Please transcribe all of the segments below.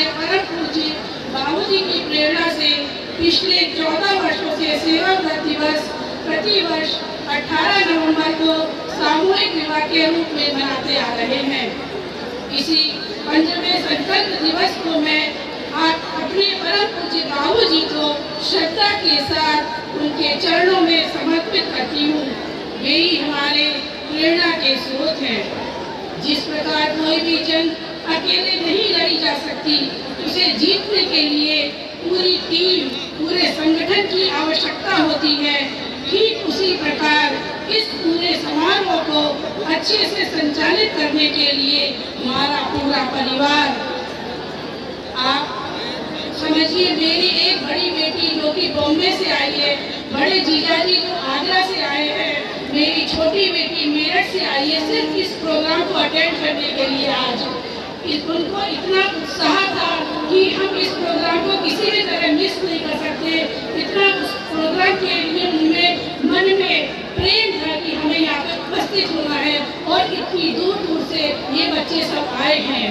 हमारे परम पूज्य बाबूजी की प्रेरणा से पिछले 14 वर्षों से सेवा व्रत दिवस प्रतिवर्ष 18 नवंबर को सामूहिक विवाह के रूप में मनाते आ रहे हैं। इसी 15वें संकल्प दिवस को मैं आज अपने परम पूज्य बाबूजी को श्रद्धा के साथ उनके चरणों में समर्पित करती हूँ। यही हमारे प्रेरणा के स्रोत हैं। जिस प्रकार कोई भी जंग अकेले नहीं लड़ी जा सकती, उसे जीतने के लिए पूरी टीम, पूरे संगठन की आवश्यकता होती है। ठीक उसी प्रकार इस पूरे समारोह को अच्छे से संचालित करने के लिए हमारा पूरा परिवार, आप समझिए मेरी एक बड़ी बेटी जो कि बॉम्बे से आई है, बड़े जीजाजी जो आगरा से आए हैं, मेरी छोटी बेटी मेरठ से आई है सिर्फ इस प्रोग्राम को अटेंड करने के लिए। आज उनको इतना उत्साह था कि हम इस प्रोग्राम को किसी भी तरह मिस नहीं कर सकते। इतना उस प्रोग्राम के लिए उनमें मन में प्रेम था कि हमें यहाँ पर उपस्थित होना है और इतनी दूर दूर से ये बच्चे सब आए हैं।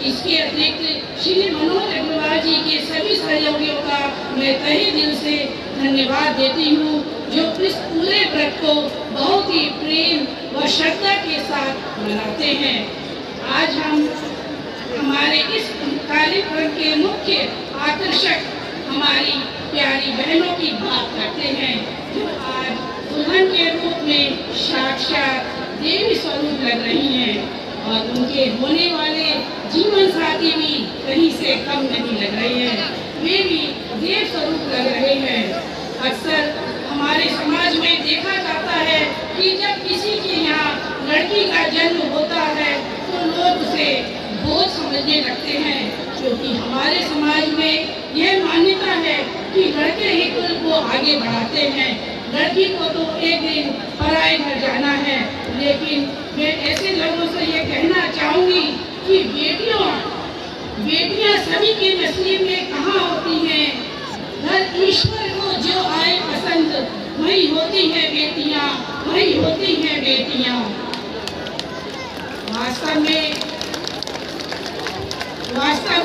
इसके अतिरिक्त श्री मनोज अग्रवाल जी के सभी सहयोगियों का मैं तहे दिल से धन्यवाद देती हूँ, जो इस पूरे व्रत को बहुत ही प्रेम व श्रद्धा के साथ मनाते हैं। आज हम हमारे इस कार्यक्रम के मुख्य आकर्षक हमारी प्यारी बहनों की बात करते हैं, जो आज दुल्हन के रूप में साक्षात देवी स्वरूप लग रही हैं और उनके होने वाले जीवन साथी भी कहीं से कम नहीं लग रहे हैं, वे भी देव स्वरूप लग रहे हैं। अक्सर हमारे समाज में देखा जाता है कि जब किसी के यहाँ लड़की का जन्म होता है तो लोग उसे बोझ समझने लगते हैं, क्योंकि हमारे समाज में यह मान्यता है कि लड़के ही कुल को आगे बढ़ाते हैं, लड़की को तो एक दिन पराए घर जाना है। लेकिन मैं ऐसे लोगों से ये कहना चाहूँगी कि बेटियाँ सभी के नसीब में कहाँ होती हैं। घर ईश्वर को जो आए पसंद वही होती है बेटियाँ, वही होती हैं बेटियाँ। वास्तव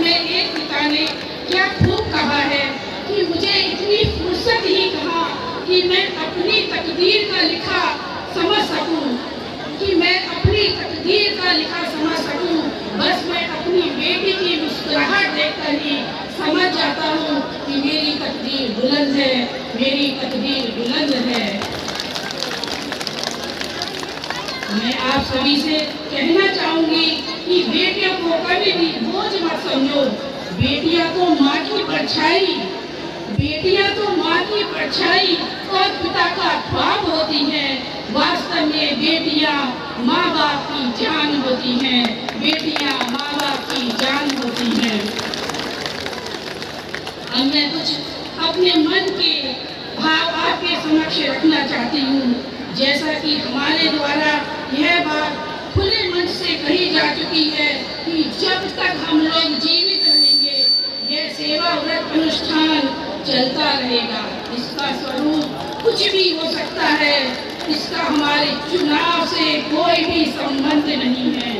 में एक पिता ने क्या खूब कहा है कि मुझे इतनी फुर्सत ही कहा कि मैं अपनी तकदीर का लिखा समझ सकूं, बस मैं अपनी बेटी की मुस्कुराहट देखकर ही समझ जाता हूँ कि मेरी तकदीर बुलंद है, मेरी तकदीर बुलंद है। मैं आप सभी से कहना चाहूंगी कि बेटियों को कभी भी बोझ मत समझो। बेटियां तो माँ की परछाई, और पिता का ख्वाब होती हैं। वास्तव में बेटियां माँ बाप की जान होती हैं, बेटियां माँ बाप की जान होती हैं। अब मैं कुछ अपने मन के भाव आपके समक्ष रखना चाहती हूँ। जैसा कि हमारे द्वारा यह बात खुले मंच से कही जा चुकी है कि जब तक हम लोग जीवित रहेंगे यह सेवा व्रत अनुष्ठान चलता रहेगा। इसका स्वरूप कुछ भी हो सकता है, इसका हमारे चुनाव से कोई भी संबंध नहीं है।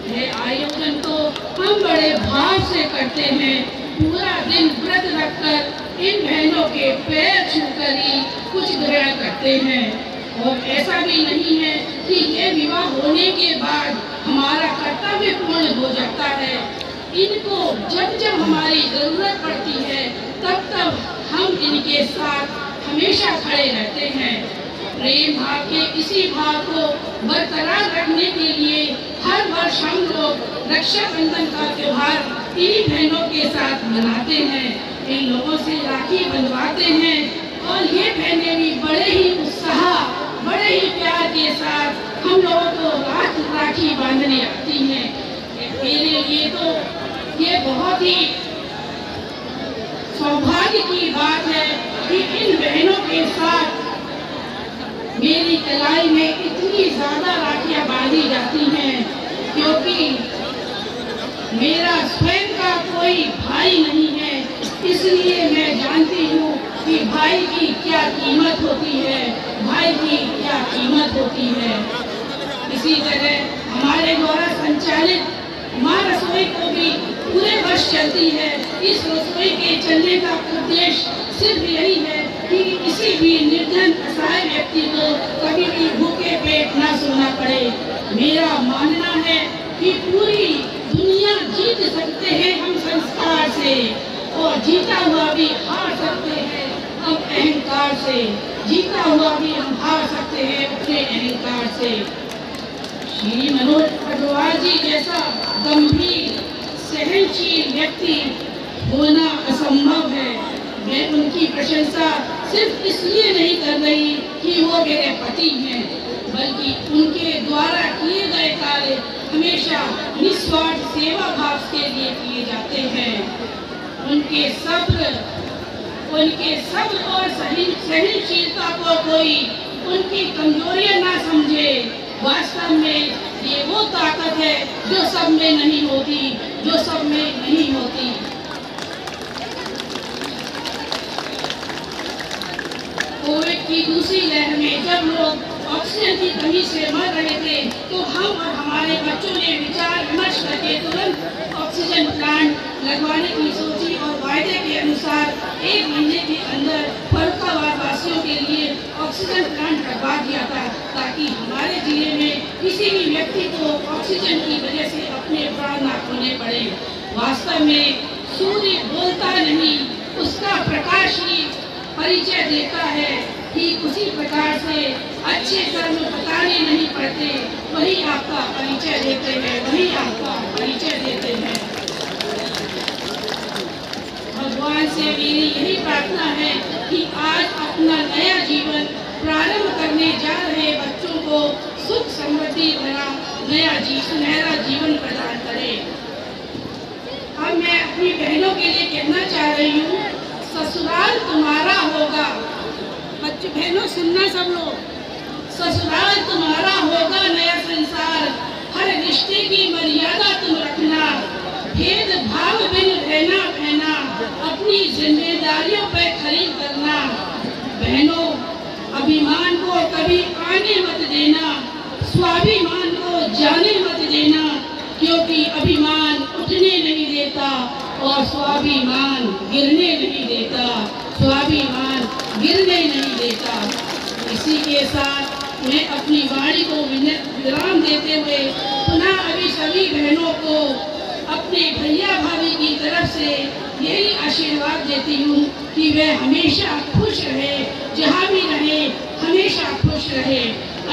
यह आयोजन तो हम बड़े भाव से करते हैं, पूरा दिन व्रत रखकर इन बहनों के पैर छूकर ही कुछ ग्रहण करते हैं। और ऐसा भी नहीं है कि ये विवाह होने के बाद हमारा कर्तव्य पूर्ण हो जाता है। इनको जब जब हमारी जरूरत पड़ती है तब तब हम इनके साथ हमेशा खड़े रहते हैं। प्रेम भाव के इसी भाव को बरकरार रखने के लिए हर वर्ष हम लोग रक्षाबंधन का त्योहार इन बहनों के साथ मनाते हैं, इन लोगों से राखी बंधवाते हैं और ये बहनें भी बड़े ही उत्साह, बड़े ही प्यार के साथ हम लोगों को राखी बांधने आती हैं। मेरे लिए तो ये बहुत ही सौभाग्य की बात है कि इन बहनों के साथ मेरी कलाई में इतनी ज्यादा राखियां बांधी जाती हैं, क्योंकि मेरा स्वयं का कोई भाई नहीं है। इसलिए मैं जानती हूँ कि भाई की क्या कीमत होती है, भाई की क्या कीमत होती है। इसी तरह हमारे द्वारा संचालित माँ रसोई को भी पूरे वर्ष चलती है। इस रसोई के चलने का उद्देश्य सिर्फ यही है कि किसी भी निर्धन असहाय व्यक्ति को कभी भी भूखे पेट ना सोना पड़े। मेरा मानना है कि पूरी दुनिया जीत सकते हैं हम संस्कार से, और जीता हुआ भी हार सकते हैं हम अहंकार से। जीता हुआ भी हम हार सकते हैं अपने अहंकार से। श्री मनोज अग्रवाल जी जैसा गंभीर सहनशील व्यक्ति होना असंभव है। मैं उनकी प्रशंसा सिर्फ इसलिए नहीं कर रही कि वो मेरे पति हैं, बल्कि उनके द्वारा किए गए कार्य हमेशा निस्वार्थ सेवा भाव के लिए किए जाते हैं। उनके सब्र और सहनशीलता को कोई उनकी कमजोरियां ना समझे। वास्तव में ये वो ताकत है जो सब में नहीं होती, कोविड की दूसरी लहर में जब लोग ऑक्सीजन की कमी से मर रहे थे, तो हम और हमारे बच्चों ने विचार विमर्श करके तुरंत ऑक्सीजन प्लांट लगवाने की सोची और वायदे के अनुसार 1 महीने के अंदर फर्रुखाबाद वासियों के लिए ऑक्सीजन प्लांट लगवा दिया था, ताकि हमारे जिले में किसी भी व्यक्ति को ऑक्सीजन की वजह से अपने प्राण न खोने पड़े। वास्तव में सूर्य बोलता नहीं, उसका प्रकाश ही परिचय देता है। ठीक उसी प्रकार से अच्छे कर्म बताने नहीं पड़ते, वही आपका परिचय देते हैं। भगवान से मेरी यही प्रार्थना है कि आज अपना नया जीवन प्रारंभ करने जा रहे बच्चों को सुख समृद्धि भरा सुनहरा जीवन प्रदान करे। अब मैं अपनी बहनों के लिए कहना चाह रही हूँ, ससुराल तुम्हारा होगा। बच्चे बहनों सुनना सब लोग, ससुराल तुम्हारा होगा नया संसार। हर रिश्ते की मर्यादा तुम रखना, भेदभाव बिन रहना बहना, अपनी जिम्मेदारियों पर खरी करना। बहनों, अभिमान को कभी आने मत देना, स्वाभिमान को जाने मत देना, क्योंकि अभिमान उठने नहीं देता और स्वाभिमान गिरने नहीं देता। इसी के साथ मैं अपनी वाणी को विराम देते हुए पुनः अभी सभी बहनों को अपने भैया भाभी की तरफ से यही आशीर्वाद देती हूँ कि वह हमेशा खुश रहे, जहाँ भी रहे हमेशा खुश रहे।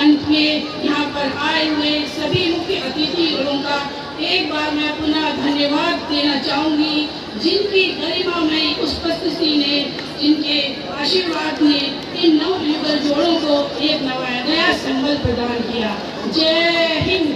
अंत में यहाँ पर आए हुए सभी मुख्य अतिथियों का एक बार मैं पुनः धन्यवाद देना चाहूँगी, जिनकी गरिमामयी उपस्थिति ने, जिनके आशीर्वाद ने इन नवयुगल जोड़ों को एक नया संबल प्रदान किया। जय हिंद।